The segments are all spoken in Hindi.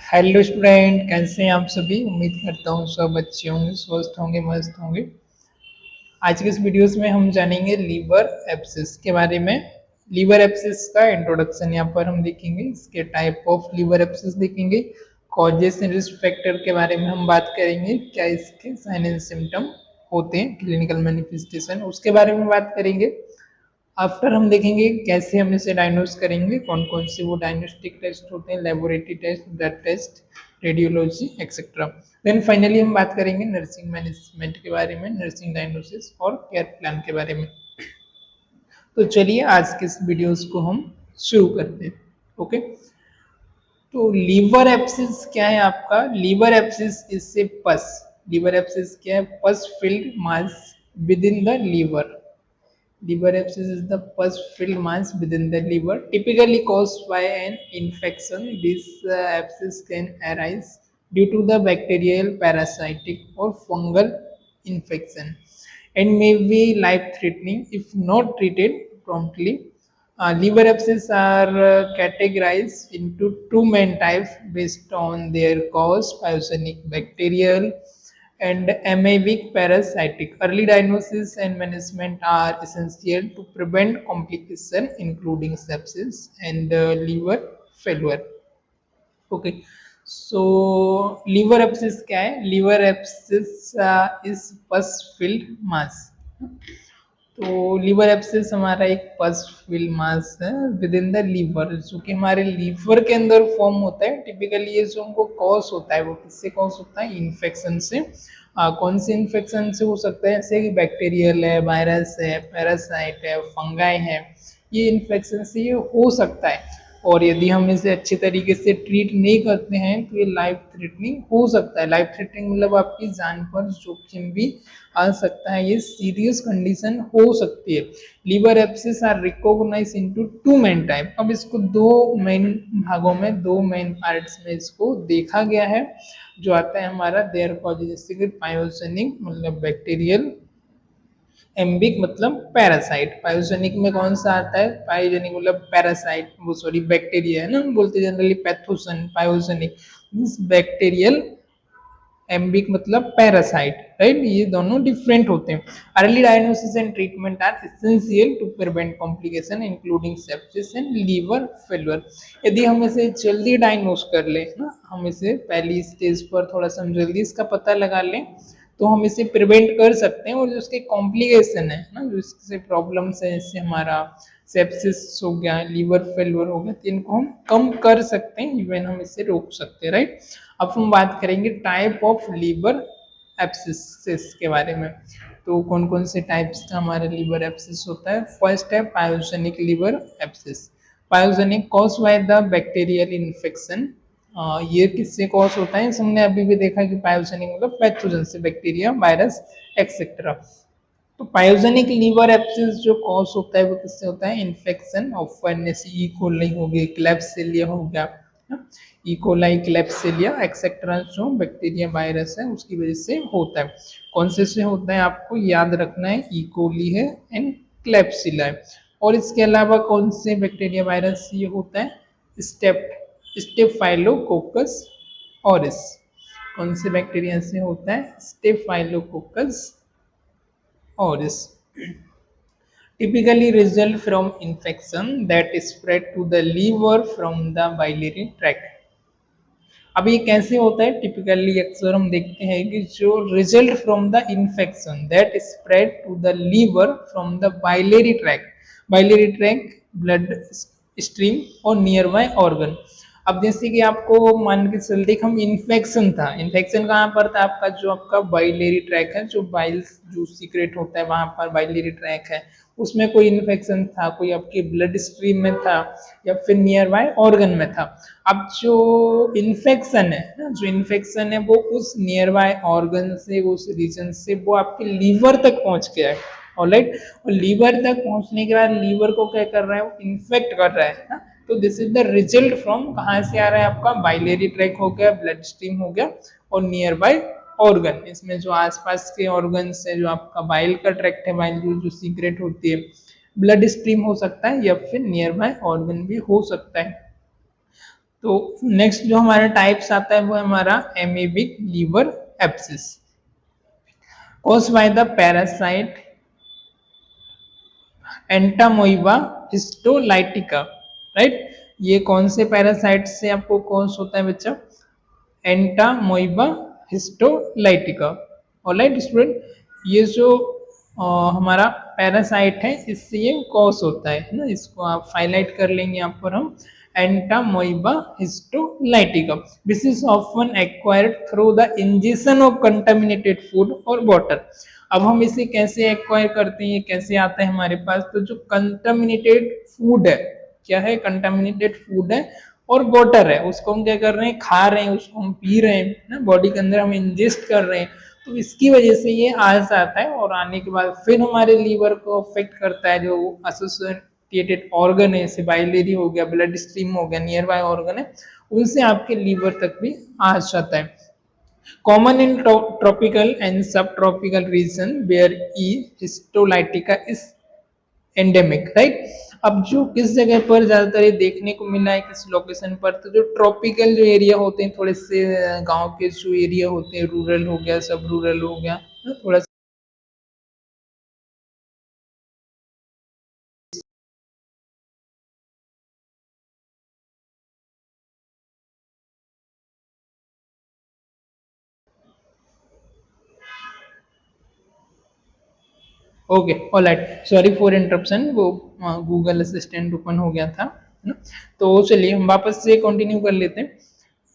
हेलो स्टूडेंट, कैसे हैं आप सभी। उम्मीद करता हूँ सब अच्छे होंगे, स्वस्थ होंगे, मस्त होंगे। आज के इस वीडियोस में हम जानेंगे लीवर एब्सिस के बारे में। लीवर एब्सिस का इंट्रोडक्शन यहाँ पर हम देखेंगे, इसके टाइप ऑफ लीवर एब्सिस देखेंगे, कॉजेस एंड रिस्क फैक्टर के बारे में हम बात करेंगे, क्या इसके साइन एंड सिम्टम होते हैं, क्लिनिकल मैनिफेस्टेशन उसके बारे में बात करेंगे। आफ्टर हम देखेंगे कैसे हम इसे डायग्नोस करेंगे, कौन कौन से वो डायग्नोस्टिक टेस्ट होते हैं, laboratory test, blood test, radiology etcetera. Then finally हम बात करेंगे नर्सिंग मैनेजमेंट के बारे में, नर्सिंग डायग्नोसिस और केयर प्लान के बारे में। तो चलिए आज के इस वीडियोस को हम शुरू करते हैं। ओके, तो लीवर एब्सिस क्या है आपका। लीवर एब्सिस इससे पस, लीवर एब्सिस क्या है, pus filled mass within the liver. Liver abscess is the pus filled mass within the liver, typically caused by an infection. This abscess can arise due to the bacterial, parasitic, or fungal infection and may be life-threatening if not treated promptly. Liver abscesses are categorized into two main types based on their cause: pyogenic, bacterial, and amoebic parasitic. Early diagnosis and management are essential to prevent complications including sepsis and liver failure. Okay, so liver abscess क्या है, liver abscess is pus filled mass. तो लीवर एब्सिस हमारा एक पस फिल मास है विद इन द लीवर, जो कि हमारे लीवर के अंदर फॉर्म होता है। टिपिकली ये जो हमको कॉज होता है वो किससे कॉज होता है, इन्फेक्शन से। कौन से इन्फेक्शन से हो सकता है, जैसे कि बैक्टीरियल है, वायरस है, पैरासाइट है, फंगाई है, ये इन्फेक्शन से ये हो सकता है। और यदि हम इसे अच्छे तरीके से ट्रीट नहीं करते हैं तो ये लाइफ थ्रेटनिंग हो सकता है। लाइफ थ्रेटनिंग मतलब आपकी जान पर जोखिम भी आ सकता है, ये सीरियस कंडीशन हो सकती है। Liver abscess are recognize into two main type. अब इसको दो मेन भागों में, दो मेन पार्ट्स में इसको देखा गया है। जो आता है हमारा देयर कॉजेज, जैसे कि पायोजेनिक मतलब बैक्टीरियल, एम्बिक मतलब पैरासाइट। पायोजेनिक में कौन सा आता है, पायोजेनिक मतलब पैरासाइट, वो सॉरी बैक्टीरिया है ना, हम बोलते हैं generally pathogen. Pyogenic means bacterial, amoebic मतलब पैरासाइट, राइट। ये दोनों डिफरेंट होते हैं। Early diagnosis and treatment are essential to prevent complication including sepsis and liver failure. यदि हम इसे जल्दी डायग्नोस कर ले ना, हम इसे पहली स्टेज पर थोड़ा सा जल्दी इसका पता लगा लें, तो हम इसे प्रिवेंट कर सकते हैं। और जो उसके कॉम्प्लिकेशन है ना, जो इससे प्रॉब्लम्स है, जैसे हमारा सेप्सिस हो गया, लीवर फेलियर हो गया, तो इनको हम कम कर सकते हैं, इवन हम इसे रोक सकते हैं, राइट। अब हम बात करेंगे टाइप ऑफ लीवर एब्सिस के बारे में। तो कौन कौन से टाइप्स का हमारा लीवर एब्सिस होता है। फर्स्ट है pyogenic liver abscess. Pyogenic cause by the bacterial infection. ये किससे कॉज होता है, हमने अभी भी देखा कि पायोजेनिक मतलब पैथोजन से, बैक्टीरिया, वायरस एक्सेट्रा। तो पायोजेनिक लीवर एब्सिस जो कॉज होता है वो किससे होता है, इन्फेक्शन ऑफ ई कोलाई हो गई, क्लेब्सिलिया हो गया, ई कोलाई, क्लेब्सिलिया एक्सेट्रा, जो बैक्टीरिया वायरस है उसकी वजह से होता है। कौन से होता है आपको याद रखना है, ई कोली है एंड क्लेब्सिला है। और इसके अलावा कौन से बैक्टीरिया वायरस ये होता है, स्टेफाइलोकोकस ऑरिस। कौन से बैक्टीरिया से होता है, staphylococcus orris. Typically result from infection that spread to the liver from the biliary tract. अब ये कैसे होता है, टिपिकली अक्सर हम देखते हैं कि जो result from the infection that spread to the liver from the biliary tract. Biliary tract blood stream और नियर बाय ऑर्गन। अब जैसे कि आपको मान के चलते हम इन्फेक्शन था, इन्फेक्शन कहाँ पर था आपका, जो आपका बाइलेरी ट्रैक है, जो बाइल जो सीक्रेट होता है वहां पर बाइलेरी ट्रैक है, उसमें कोई इन्फेक्शन था, कोई आपके ब्लड स्ट्रीम में था या फिर नियर बाय ऑर्गन में था। अब जो इन्फेक्शन है ना, जो इन्फेक्शन है वो उस नियर बाय ऑर्गन से, उस रीजन से वो आपके लीवर तक पहुंच गया है, ऑलराइट। और लीवर तक पहुंचने के बाद लीवर को क्या कर रहा है, वो इन्फेक्ट कर रहा है ना। तो this is the result from, कहाँ से आ रहा है आपका, बाइलेरी ट्रैक हो गया, ब्लड स्ट्रीम हो गया और नियर बाय ऑर्गन। इसमें जो आसपास के ऑर्गन है, जो आपका बाइल का ट्रैक्ट है, बाइल जो सीक्रेट होती है, ब्लड स्ट्रीम हो सकता है या फिर नियर बाय ऑर्गन भी हो सकता है। तो नेक्स्ट जो हमारा टाइप्स आता है वो है हमारा amoebic liver abscess caused by the parasite Entamoeba histolytica, right. ये कौन से पैरासाइट से आपको कॉज होता है बच्चा? Entamoeba histolytica. ऑलराइट स्टूडेंट, ये जो हमारा पैरासाइट है इससे ये कॉज होता है ना, इसको आप हाईलाइट कर लेंगे यहाँ पर हम, Entamoeba histolytica. This is often acquired through the injection of contaminated food और वाटर। अब हम इसे कैसे एक्वायर करते हैं, कैसे आता है हमारे पास? तो जो कंटामिनेटेड फूड है, क्या है? कंटामिनेटेड फूड है और वाटर है, उसको हम क्या कर रहे हैं? खा रहे हैं, उसको हम पी रहे हैं ना, बॉडी के अंदर हम इंजेस्ट कर रहे हैं, तो इसकी वजह से ये आ जाता है और आने के बाद फिर हमारे लीवर को अफेक्ट करता है। जो एसोसिएटेड ऑर्गन है, जैसे बाइलेरी हो गया, ब्लड स्ट्रीम हो गया, नियर बाय ऑर्गन है, उनसे आपके लीवर तक भी आ जाता है। Common in tropical and subtropical region where E. histolytica is endemic, right? अब जो किस जगह पर ज्यादातर ये देखने को मिला है, किस लोकेशन पर? तो जो ट्रॉपिकल जो एरिया होते हैं, थोड़े से गांव के जो एरिया होते हैं, रूरल हो गया, सब रूरल हो गया, थोड़ा okay, alright, sorry for interruption, वो गूगल असिस्टेंट ओपन हो गया था, है ना। तो चलिए हम वापस से कंटिन्यू कर लेते हैं।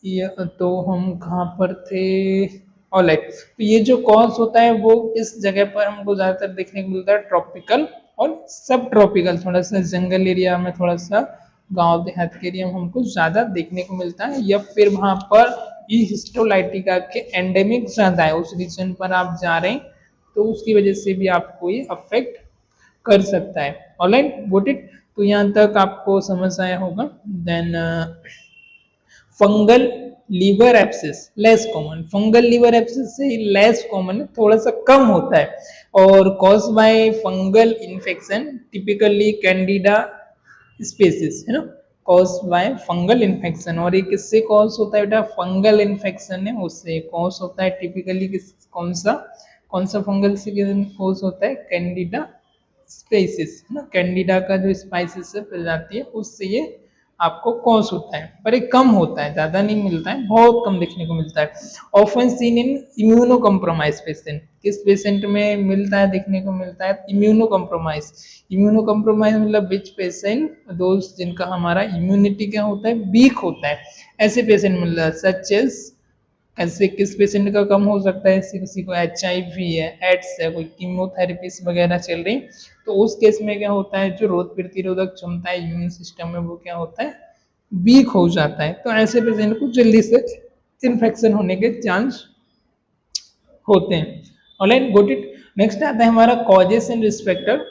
ये तो हम कहाँ पर थे? ऑलराइट, तो ये जो कॉज होता है वो इस जगह पर हमको ज्यादातर देखने को मिलता है, ट्रॉपिकल और सब ट्रॉपिकल, थोड़ा सा जंगल एरिया में, थोड़ा सा गांव देहात के एरिया में हमको ज्यादा देखने को मिलता है, या फिर वहां पर ई हिस्टोलाइटिका के एंडेमिक ज्यादा है, उस रीजन पर आप जा रहे हैं तो उसकी वजह से भी आपको ये अफेक्ट कर सकता है। Alright, got it. तो यहाँ तक आपको समझ आया होगा। Then fungal liver abscess less common, fungal liver abscess से लेस कॉमन है, थोड़ा सा कम होता है और cause by fungal infection, typically candida species, है ना, कॉज बाय फंगल इन्फेक्शन। और ये किससे कॉज होता है बेटा? फंगल इन्फेक्शन है उससे कॉज होता है। टिपिकली किस कौन सा फंगल से कॉज होता है? कैंडिडा स्पेसिस, है ना, कैंडिडा का जो स्पाइसिस है प्रजाति है, उससे ये आपको कॉज होता है, पर ये कम होता है, ज्यादा नहीं मिलता है, बहुत कम देखने को मिलता है। Often seen in immuno compromise patient, किस पेशेंट में मिलता है, देखने को मिलता है? Immuno compromise. इम्यूनो कम्प्रोमाइज मतलब विच पेशेंट, दोस्त जिनका हमारा इम्यूनिटी क्या होता है? वीक होता है, ऐसे पेशेंट मिलता है। सच एज, ऐसे किस पेशेंट का कम हो सकता है? किसी को HIV है, एड्स है, कोई कीमोथेरेपीज वगैरह चल रही, तो उस केस में क्या होता है? जो रोग प्रतिरोधक क्षमता है इम्यून सिस्टम में, वो क्या होता है? वीक हो जाता है। तो ऐसे पेशेंट को जल्दी से इन्फेक्शन होने के चांस होते हैं। Alright, got it. नेक्स्ट आता है हमारा causes and risk factor.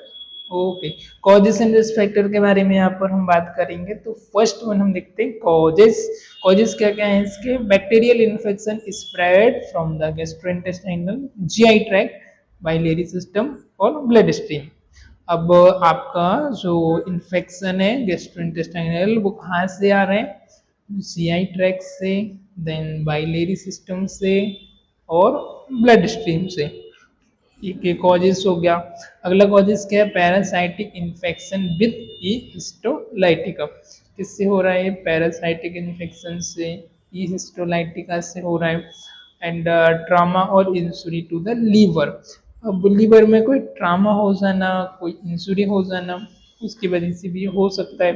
Okay, causes and risk factor के बारे में यहाँ पर हम बात करेंगे। तो फर्स्ट वन हम देखते हैं कॉजेस। कॉजेस क्या क्या है इसके? Bacterial infection spread from the gastrointestinal, GI tract, biliary system और ब्लड स्ट्रीम। अब आपका जो इन्फेक्शन है गैस्ट्रोइंटेस्टाइनल, वो कहाँ से आ रहे हैं? GI ट्रैक्ट से, देन बाइलियरी सिस्टम से और ब्लड स्ट्रीम से। ये कॉजेस हो गया। अगला कॉजेस क्या है? Parasitic infection with E histolytica. किससे हो रहा है? पैरासाइटिक इन्फेक्शन से, ई हिस्टोलाइटिका से हो रहा है। एंड ट्रामा और इंजुरी टू द लीवर। अब लीवर में कोई ट्रामा हो जाना, कोई इंजुरी हो जाना, उसकी वजह से भी हो सकता है।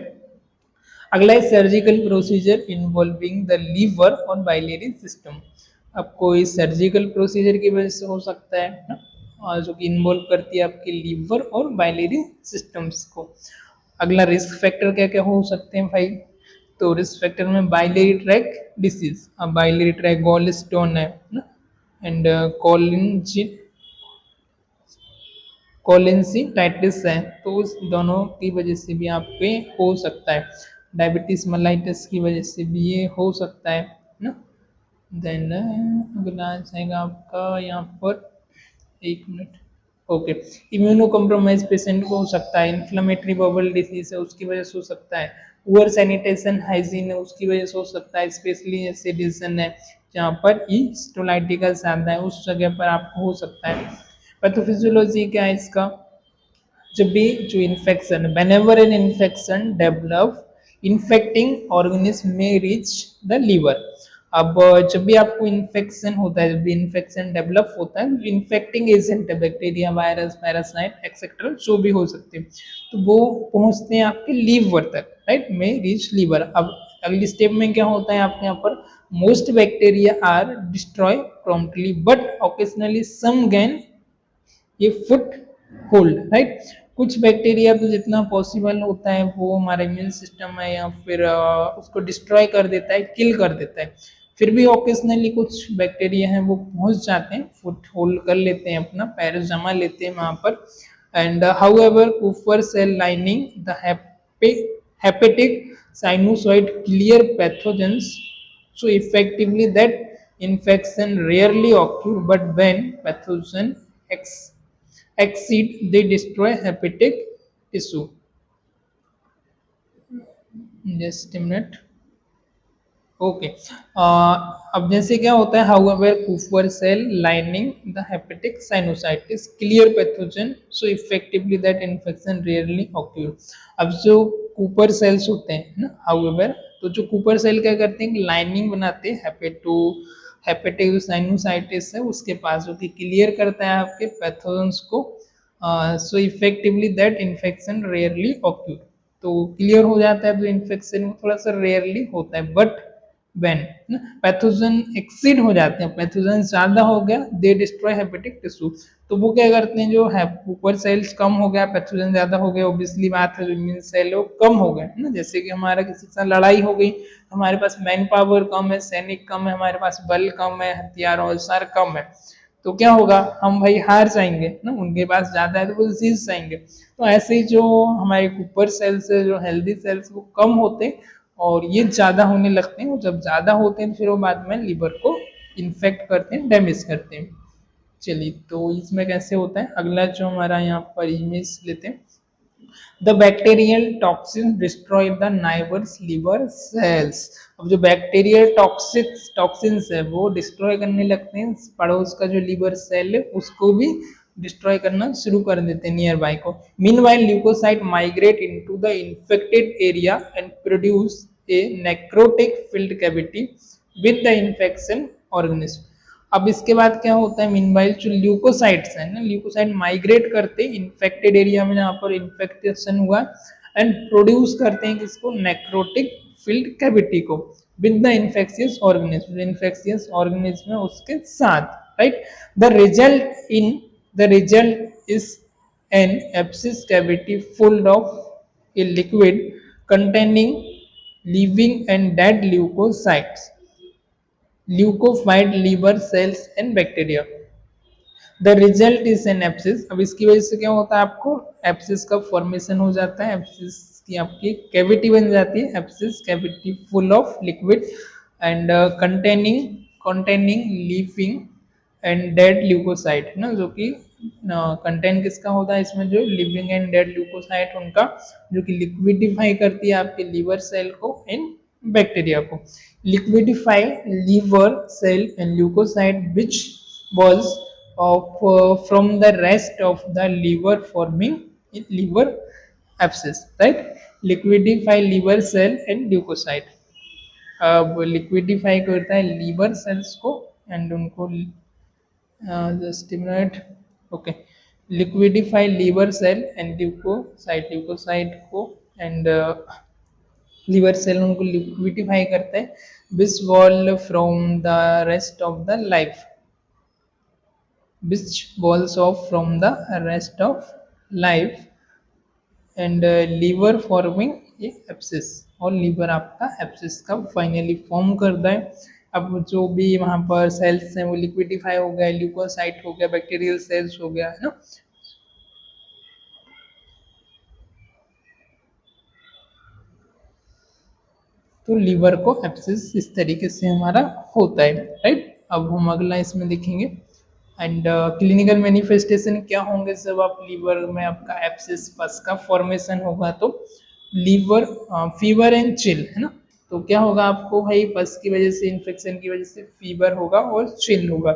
अगला है surgical procedure involving the liver और बाइलियरी सिस्टम। अब कोई सर्जिकल प्रोसीजर की वजह से हो सकता है ना, और जो कि इन्वॉल्व करती है आपके लीवर और बाइलियरी सिस्टम्स को। अगला रिस्क फैक्टर क्या क्या हो सकते हैं भाई? तो रिस्क फैक्टर में बाइलियरी ट्रैक्ट डिसीज, अब बाइलियरी ट्रैक्ट गॉल स्टोन है ना, एंड कोलिनसीटाइटिस है, तो उस दोनों की वजह से भी आप पे हो सकता है। डायबिटीज मेलाइटिस की वजह से भी ये हो सकता है ना। देन अगला आ जाएगा आपका यहाँ पर, एक minute, okay, immuno compromise patient को हो सकता है, इन्फ्लेमेटरी बबल डिसीज है उसकी वजह से हो सकता है, पुअर सैनिटेशन हाइजीन है उसकी वजह से हो सकता है, स्पेशली ऐसे रीजन है जहाँ पर ई स्टोलाइटिका ज्यादा है उस जगह पर आपको हो सकता है। पैथोफिजियोलॉजी क्या है इसका, जब भी जो infection, whenever an infection develop, infecting organism may reach the liver। अब जब भी आपको इन्फेक्शन होता है, जब भी इन्फेक्शन डेवलप होता है, इन्फेक्टिंग एजेंट है, बैक्टीरिया, वायरस, पैरासाइट एक्सेट्रा जो भी हो सकते हैं, तो वो पहुंचते हैं आपके लीवर तक, राइट, में रीच लीवर। अब अगली स्टेप में क्या होता है आपके यहाँ पर, most bacteria are destroy promptly but occasionally some gain a foothold, right. कुछ बैक्टीरिया तो जितना पॉसिबल होता है वो हमारा इम्यून सिस्टम है या फिर उसको डिस्ट्रॉय कर देता है, किल कर देता है। फिर भी ओकेजनली कुछ बैक्टीरिया हैं वो पहुंच जाते हैं, फुट होल्ड कर लेते हैं, अपना पैर जमा लेते हैं वहां पर। And however Kupffer cell lining the hepatic sinusoid clear pathogens so effectively that infection rarely occur, but when pathogen exceed they destroy hepatic tissue। just a minute। Okay अब जैसे क्या होता है, however Kupffer cell lining the hepatic sinusitis clear pathogen so effectively that infection rarely occur. अब जो कूपर सेल्स होते हैं ना, हाउएवर, तो जो कूपर सेल क्या करते हैं, लाइनिंग बनाते हैं हेपेटिक जो साइनोसाइटिस है उसके पास, जो कि क्लियर करता है आपके पैथोजन्स को, सो effectively that infection rarely occur. तो क्लियर हो जाता है तो इन्फेक्शन थोड़ा सा रेयरली होता है, बट व्हेन पैथोजन एक्सीड हो जाते हैं, पैथोजन ज्यादा हो गया, दे डिस्ट्रॉय हेपेटिक टिश्यू। तो वो क्या करते हैं, जो है ऊपर सेल्स कम हो गया, पैथोजन ज्यादा हो गया, ऑब्वियसली बात है जो इम्यून सेल है वो कम हो गए ना। जैसे कि हमारा किसी से लड़ाई हो गई, हमारे पास मैन पावर कम है, सैनिक कम है, हमारे पास बल कम है, हथियार औजार कम है, तो क्या होगा, हम भाई हार जाएंगे ना। उनके पास ज्यादा है तो वो जीत जाएंगे। तो ऐसे ही जो हमारे ऊपर सेल्स है, जो हेल्दी सेल्स, वो कम होते और ये ज्यादा होने लगते हैं। और जब ज्यादा होते हैं फिर वो बाद में लिवर को इन्फेक्ट करते हैं, डैमेज करते हैं। चलिए, तो इसमें कैसे होता है, अगला जो हमारा यहाँ पर इमेज लेते हैं, the bacterial toxin destroy the neighbours liver cells. अब जो बैक्टीरियल टॉक्सिन्स है वो डिस्ट्रॉय करने लगते हैं पड़ोस का जो लिवर सेल है उसको भी डिस्ट्रॉय करना शुरू कर देते हैं नियर बाय को। Meanwhile leukocyte migrate into the infected area and produce a necrotic filled cavity with the infection organism. अब इसके बाद क्या होता है, मीनवाइल जो ल्यूकोसाइट्स हैं ना, ल्यूकोसाइट माइग्रेट करते हैं इन्फेक्टेड एरिया में जहाँ पर इन्फेक्शन हुआ एंड प्रोड्यूस करते हैं किसको, नेक्रोटिक फील्ड कैविटी को with the infectious organism, infectious organism है उसके साथ, right. The result is an abscess cavity full of a liquid containing living and dead leukocytes, liquefied liver cells and bacteria. The result is an abscess. अब इसकी वजह से क्या होता है, आपको एब्सिस का फॉर्मेशन हो जाता है, एब्सिस की आपकी कैविटी बन जाती है, abscess cavity full of liquid and containing living and dead leukocyte है ना, जो कि कंटेंट किसका होता है इसमें, जो लिविंग एंड डेड ल्यूकोसाइट उनका, जो कि लिक्विडिफाई करती है आपके लिवर सेल को इन बैक्टीरिया को। Liquidify liver cell and leukocyte which was from the rest of the liver forming liver abscess, right। Liquidify liver cell and leukocyte। अब लिक्विडिफाई करता है लीवर सेल्स को एंड उनको just minute, okay, liquidify liver cell and leukocyte को एंड लिवर सेल उनको लिक्विडिफाई करते हैं, which wall from the rest of the life, which walls of from the rest of life and liver forming abscess, और लीवर आपका एब्सिस का फाइनली फॉर्म करता है। अब जो भी वहां पर सेल्स हैं वो लिक्विडिफाई हो गया, ल्यूकोसाइट हो गया, बैक्टीरियल सेल्स हो गया, है ना। तो लीवर को एब्सिस इस तरीके से हमारा होता है, राइट। अब हम अगला इसमें देखेंगे एंड क्लिनिकल मैनिफेस्टेशन क्या होंगे जब आप लीवर में आपका एब्सिस पस का फॉर्मेशन होगा। तो लीवर फीवर एंड चिल, है ना। तो क्या होगा आपको भाई, पस की वजह से, इन्फेक्शन की वजह से फीवर होगा और चिल होगा।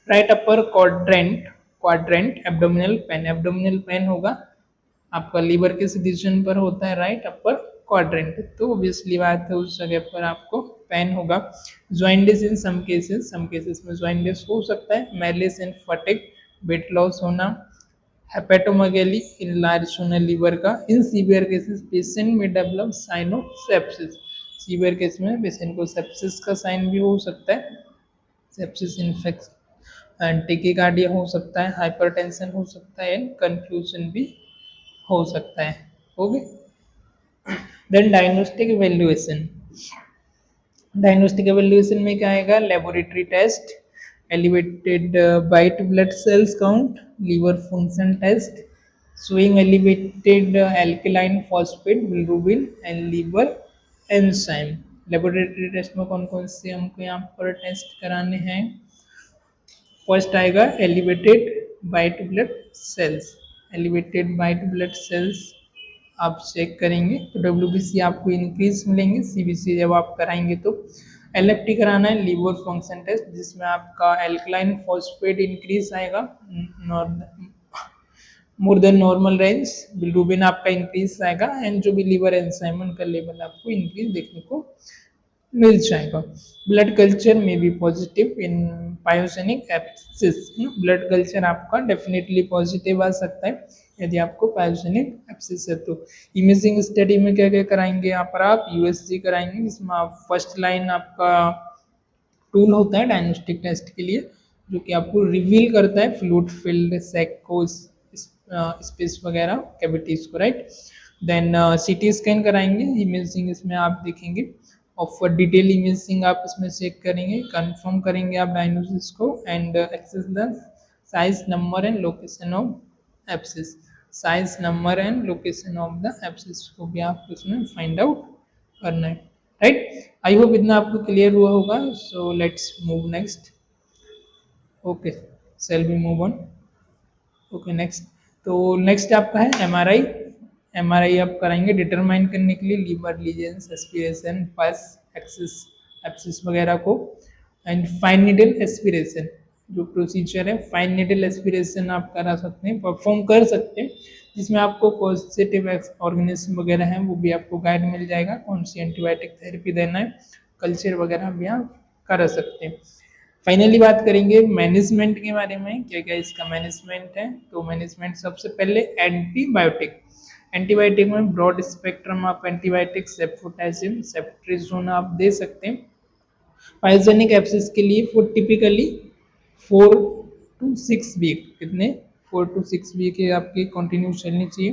Right upper quadrant, quadrant abdominal pain, abdominal pain होगा आपका लीवर के रीजन पर होता है, राइट अपर क्वाड्रेंट, तो ऑब्वियसली बात है उस जगह पर आपको पेन होगा। जॉइंटिस इन सम केसेस में जॉइंटिस हो सकता है। Malaise and fatigue, weight loss होना। हेपेटोमेगाली, इनलार्ज होना लीवर का। इन सीवियर केसेस पेशेंट में develop sign of sepsis, severe case में पेशेंट को सेप्सिस का साइन भी हो सकता है, सेप्सिस इन्फेक्शन, टेकिकार्डिया हो सकता है, हाइपरटेंशन हो सकता है, कंफ्यूजन भी हो सकता है। Okay, then diagnostic evaluation, diagnostic evaluation में क्या आएगा, laboratory test, elevated white blood cells count, liver function test, showing elevated alkaline phosphate bilirubin and liver enzyme। Laboratory test में कौन कौन से हमको यहाँ पर टेस्ट कराने हैं। फर्स्ट आएगा elevated white blood sales, elevated white blood sales आप चेक करेंगे तो WBC आपको इंक्रीज मिलेंगे। CBC जब आप कराएंगे तो LFT कराना है, लीवर फंक्शन टेस्ट, जिसमें आपका एल्कलाइन फॉस्फेट इंक्रीज आएगा more than normal range, bilirubin आपका इंक्रीज आएगा एंड जो भी लीवर एंजाइम उनका लेवल आपको इंक्रीज देखने को मिल जाएगा। ब्लड कल्चर में भी positive in pyogenic एप्सिस, blood culture आपका डेफिनेटली पॉजिटिव आ सकता है यदि आपको पायोजेनिक एप्सिस है तो। इमेजिंग स्टडी में क्या क्या कराएंगे यहाँ पर आप, USG कराएंगे, जिसमें आप फर्स्ट लाइन आपका टूल होता है डायग्नोस्टिक टेस्ट के लिए, जो कि आपको रिवील करता है फ्लूइड फिल्ड सैक को, स्पेस वगैरह कैविटीज को, राइट। देन CT स्कैन कराएंगे, इमेजिंग इसमें आप देखेंगे और डिटेल इमेजिंग आप इसमें चेक करेंगे, कंफर्म करेंगे आप डायग्नोसिस को and assess the size number and location of abscess, size number and location of the abscess को भी आप उसमें फाइंड आउट करना है, राइट। आई होप इतना आपको क्लियर हुआ होगा। So let's move next. Okay, shall we move on. Okay next, तो नेक्स्ट आपका है MRI। MRI आप कराएंगे डिटरमाइन करने के लिए लीवर लीजन्स, एस्पिरेशन, पस, एक्सिस, एप्सिस वगैरह को। एंड फाइन नीडल एस्पिरेशन, जो प्रोसीजर है फाइन नीडल एस्पिरेशन आप करा सकते हैं, परफॉर्म कर सकते हैं, जिसमें आपको पॉजिटिव ऑर्गेनिज्म वगैरह हैं वो भी आपको गाइड मिल जाएगा, कौन सी एंटीबायोटिक थेरेपी देना है, कल्चर वगैरह भी आप करा सकते हैं। फाइनली बात करेंगे मैनेजमेंट के बारे में, क्या क्या इसका मैनेजमेंट है। तो मैनेजमेंट सबसे पहले एंटीबायोटिक, एंटीबायोटिक में ब्रॉड स्पेक्ट्रम ऑफ एंटीबायोटिक, सेफ्टोटाइजिन, सेफ्ट्रिजोन आप दे सकते हैं। पायोजेनिक एप्सिस के लिए फॉर टिपिकली 4 to 6 वीक, कितने 4 to 6 वीक आपकी कंटिन्यू चलनी चाहिए।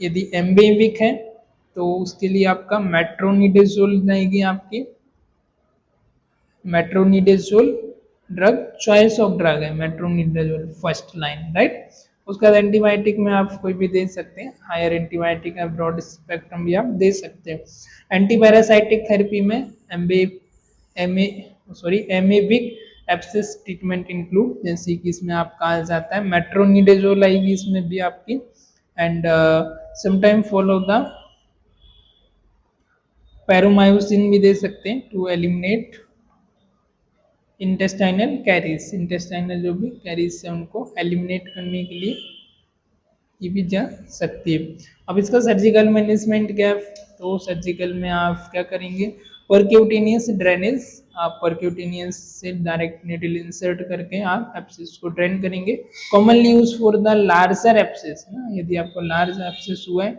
यदि एम्बे वीक है तो उसके लिए आपका मेट्रोनिडेजोल जाएगी आपकी, मेट्रोनिडेजोल ड्रग चॉइस ऑफ ड्रग है, मेट्रोनिडेजोल फर्स्ट लाइन, राइट। उसका एंटीबायोटिक में आप कोई भी दे सकते हैं, हायर एंटीबायोटिक है, ब्रॉड स्पेक्ट्रम भी आप दे सकते हैं। एंटीपैरासाइटिक थेरेपी में एमेविक एप्सिस ट्रीटमेंट इंक्लूड, जैसे कि इसमें आप कहा जाता है मेट्रोनिडेजोल आएगी इसमें भी आपकी, and sometime follow the paromomycin भी दे सकते हैं to eliminate intestinal carriage, intestinal जो भी कैरीज है उनको एलिमिनेट करने के लिए ये भी जा सकती है। अब इसका सर्जिकल मैनेजमेंट क्या है, तो सर्जिकल में आप क्या करेंगे, परक्यूटेनियस ड्रेनेज, आप परक्यूटेनियस से डायरेक्ट नीडल इंसर्ट करके आप एप्सिस को ड्रेन करेंगे। Commonly use for the larger एप्सिस, यदि आपको लार्ज एप्सिस हुआ है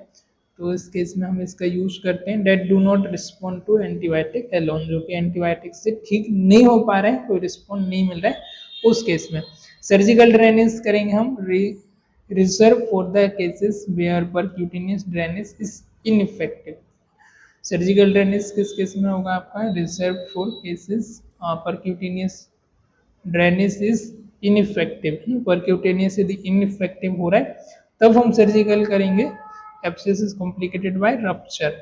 तो इस केस में हम इसका यूज करते हैं। That do not respond to antibiotic alone, जो कि एंटीबायोटिक से ठीक नहीं हो पा रहे हैं, कोई रिस्पॉन्ड नहीं मिल रहा है, उस केस में सर्जिकल ड्रेनेज करेंगे हम, reserve for the cases where percutaneous drainage is ineffective. Surgical drainage किस केस में होगा आपका, reserve for cases percutaneous drainage is ineffective, percutaneous यदि इनइफेक्टिव हो रहा है तब हम सर्जिकल करेंगे। Abscess is complicated by rupture,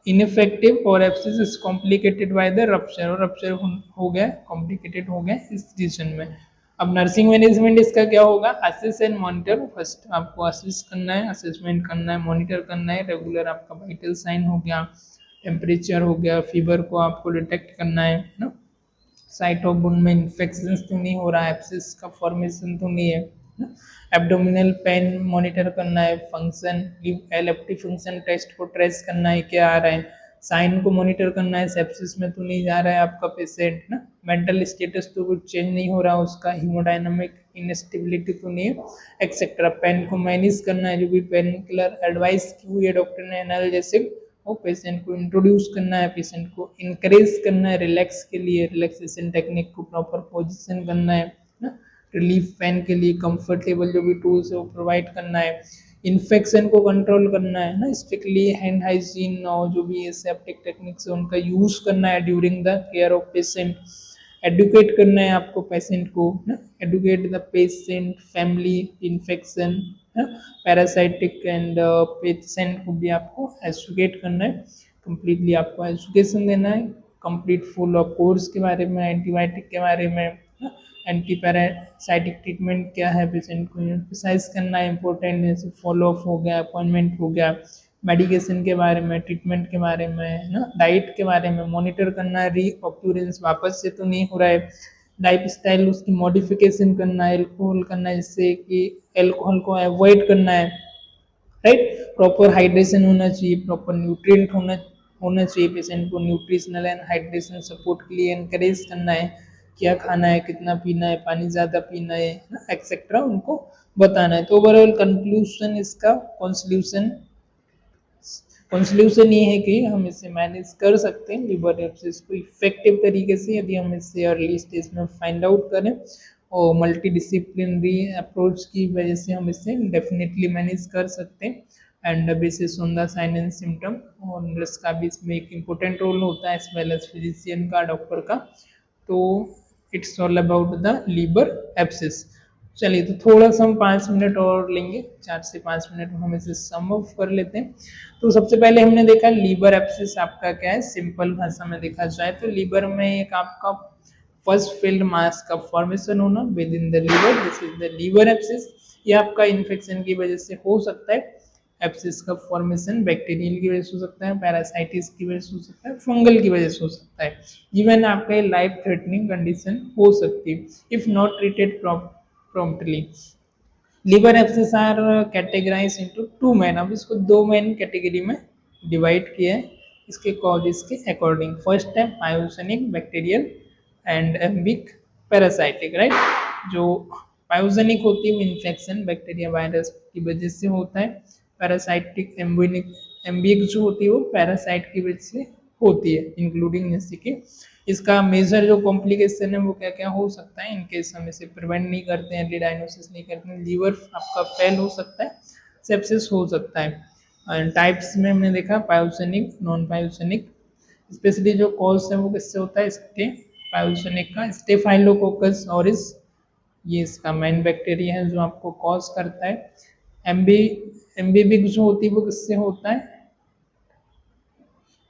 ineffective और abscess is complicated by the rupture, और रप्चर हो गया, कॉम्प्लिकेटेड हो गया इस रीजन में। अब नर्सिंग मैनेजमेंट इसका क्या होगा, असेस एंड मॉनिटर। फर्स्ट आपको असेस करना है, असेसमेंट करना है, मॉनिटर करना है, रेगुलर आपका वाइटल साइन हो गया, टेम्परेचर हो गया, फीवर को आपको डिटेक्ट करना है ना, साइट ऑफ वुंड में इन्फेक्शन तो नहीं हो रहा है, एब्सिस का फॉर्मेशन तो नहीं है ना, एब्डोमिनल पेन मॉनिटर करना है, फंक्शन एलएफटी फंक्शन टेस्ट को ट्रेस करना है क्या आ रहा है, साइन को मॉनिटर करना है, सेप्सिस में तो नहीं जा रहा है आपका पेशेंट ना, मेंटल स्टेटस तो कुछ चेंज नहीं हो रहा उसका, हीमोडायनामिक इनस्टेबिलिटी तो नहीं है एक्सेट्रा। पेन को मैनेज करना है, जो भी पेन किलर एडवाइस की हुई है डॉक्टर ने एनाल्जेसिक, वो पेशेंट को इंट्रोड्यूस करना है, पेशेंट को इनकरेज करना है रिलैक्स के लिए, रिलैक्सेशन टेक्निक को प्रॉपर पोजीशन करना है ना, रिलीफ पेन के लिए कंफर्टेबल जो भी टूल्स है वो प्रोवाइड करना है, इन्फेक्शन को कंट्रोल करना है ना, स्ट्रिक्टली हैंड हाइजीन और जो भी एसेप्टिक टेक्निक्स है उनका यूज करना है during the care of patient, educate करना है आपको पेशेंट को ना, educate the patient family infection, parasitic and patient को भी आपको एजुकेट करना है, कंप्लीटली आपको एजुकेशन देना है, कंप्लीट फुल ऑफ कोर्स के बारे में, एंटीबायोटिक के बारे में, एंटी पैरासाइटिक ट्रीटमेंट क्या है पेशेंट को एम्फसाइज करना है, इंपॉर्टेंट जैसे फॉलो अप हो गया, अपॉइंटमेंट हो गया, मेडिकेशन के बारे में, ट्रीटमेंट के बारे में ना, डाइट के बारे में मॉनिटर करना है, री ऑक्यूरेंस वापस से तो नहीं हो रहा है, लाइफ स्टाइल उसकी मॉडिफिकेशन करना है, एल्कोहल करना है जिससे कि एल्कोहल को अवॉइड करना है, राइट, प्रॉपर हाइड्रेशन होना चाहिए, प्रॉपर न्यूट्रिएंट होना चाहिए, पेशेंट को न्यूट्रिशनल एंड हाइड्रेशन सपोर्ट के लिए एनकरेज करना है, क्या खाना है, कितना पीना है, पानी ज़्यादा पीना है एक्सेट्रा उनको बताना है। तो ओवरऑल कंक्लूजन इसका कॉन्क्लूजन ये है कि हम इसे मैनेज कर सकते हैं लिवर एब्सिस को इफेक्टिव तरीके से यदि हम इसे अर्ली स्टेज में फाइंड आउट करें और मल्टी डिसिप्लिनरी अप्रोच की वजह से हम इसे डेफिनेटली मैनेज कर सकते हैं, and basis on the sign and symptom, और नर्स का भी इसमें एक इम्पोर्टेंट रोल होता है एज वेल एज फिजिशियन का, डॉक्टर का। तो it's all about the liver abscess. चलिए तो थोड़ा सा हम 5 मिनट और लेंगे, 4 से 5 मिनट में हम इसे सम ऑफ कर लेते हैं। तो सबसे पहले हमने देखा लीवर एब्सिस आपका क्या है, सिंपल भाषा में देखा जाए तो लीवर में एक आपका फर्स्ट फील्ड मास का फॉर्मेशन होना within the liver, this is the liver abscess. ये आपका इन्फेक्शन की वजह से हो सकता है, एब्सिस का फॉर्मेशन बैक्टीरियल की वजह से हो सकता है, पैरासाइटिस की वजह से हो सकता है, फंगल की वजह से हो सकता है, इवन आपका लाइफ थ्रेटनिंग कंडीशन हो सकती है if not treated promptly. Liver abscess are categorized into two main, अब इसको दो मेन कैटेगरी में डिवाइड किया है इसके कॉजेस के अकॉर्डिंग। फर्स्ट है pyogenic bacterial and amoebic parasitic, right. जो पायोजेनिक होती है वो इन्फेक्शन बैक्टीरिया वायरस की वजह से होता है, पैरासाइटिक एम्बिक जो होती है वो पैरासाइट की वजह से होती है, इंक्लूडिंग जैसे कि इसका मेजर जो कॉम्प्लिकेशन है वो क्या क्या हो सकता है, इनकेस हम इसे प्रिवेंट नहीं करते हैं, अर्ली डायग्नोसिस नहीं करते हैं, लीवर आपका फेल हो सकता है, सेप्सिस हो सकता है। टाइप्स में हमने देखा पायोजेनिक, नॉन पायोजेनिक, स्पेशली जो कॉज है वो किससे होता है, पायोजेनिक का स्टेफाइलोकोकस ऑरिस, ये इसका मेन बैक्टीरिया है जो आपको कॉज करता है। एम्बीबिक जो होती है वो किससे होता है,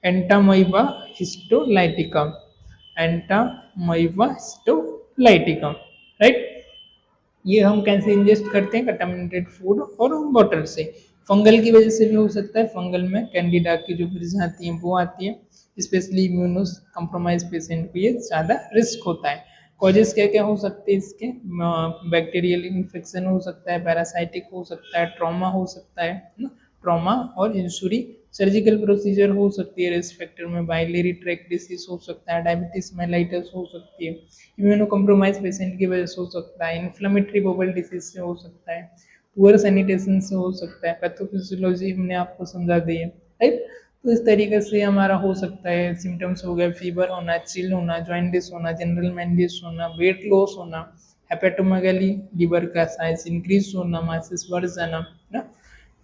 Entamoeba histolytica, Entamoeba histolytica, right. ये हम कैसे इंजेस्ट करते हैं, कंटामिनेटेड फूड और वाटर से। फंगल की वजह से भी हो सकता है, फंगल में कैंडिडा की जो प्रजाति है वो आती है, स्पेशली इम्यूनो कम्प्रोमाइज पेशेंट को ये ज़्यादा रिस्क होता है। कॉजेस क्या क्या हो सकते हैं इसके, बैक्टीरियल इन्फेक्शन हो सकता है, पैरासाइटिक हो सकता है, ट्रॉमा हो सकता है ना, ट्रॉमा और इंजुरी, सर्जिकल प्रोसीजर हो सकती है, रिस्क फैक्टर में बाइलेरी ट्रैक्ट डिसीज हो सकता है, डायबिटीज मेलाइटस हो सकती है, इम्यूनो कम्प्रोमाइज पेशेंट की वजह से हो सकता है, इन्फ्लेमेटरी बबल डिसीज से हो सकता है, पुअर सैनिटेशन से हो सकता है, पैथोफिजियोलॉजी हमने आपको समझा दी है, राइट। तो इस तरीके से हमारा हो सकता है, सिम्टम्स हो गए फीवर होना, चिल होना, जॉइंटिस होना, जनरल मैंडिस होना, वेट लॉस होना, हेपेटोमेगाली, लीवर का साइज इंक्रीज होना, मासिस बढ़ जाना ना।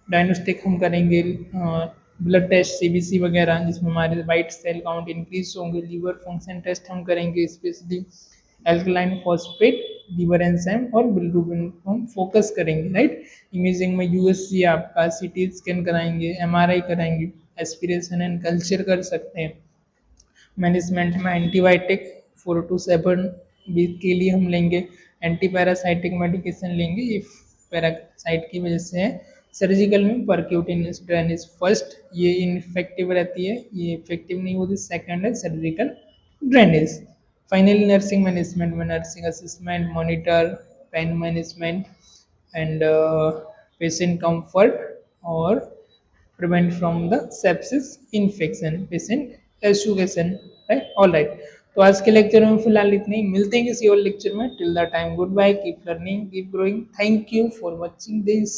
डायग्नोस्टिक हम करेंगे ब्लड टेस्ट सीबीसी वगैरह जिसमें हमारे वाइट सेल काउंट इंक्रीज होंगे, लीवर फंक्शन टेस्ट हम करेंगे, specially alkaline phosphate, liver enzyme और बिलिरुबिन को हम फोकस करेंगे, राइट। इमेजिंग में यूएसजी आपका सीटी स्कैन कराएंगे, एमआरआई कराएंगे, एस्पिरेशन एंड कल्चर कर सकते हैं। मैनेजमेंट में एंटीबायोटिक 4 to 7 वीक के लिए हम लेंगे, एंटी पैरासाइटिक मेडिकेशन लेंगे। इफ पैरासाइट की वजह से है, सर्जिकल में परक्यूटेनियस ड्रेनेज फर्स्ट, ये इनफेक्टिव रहती है, ये इफेक्टिव नहीं होती। सेकंड है surgical drainage. Finally nursing management में nursing assessment, monitor, pain management and patient comfort और prevent from the sepsis infection patient education, right? All right, तो आज के लेक्चर में फिलहाल इतने ही, मिलते हैं किसी और लेक्चर में। Till the time goodbye, keep learning, keep growing, thank you for watching this.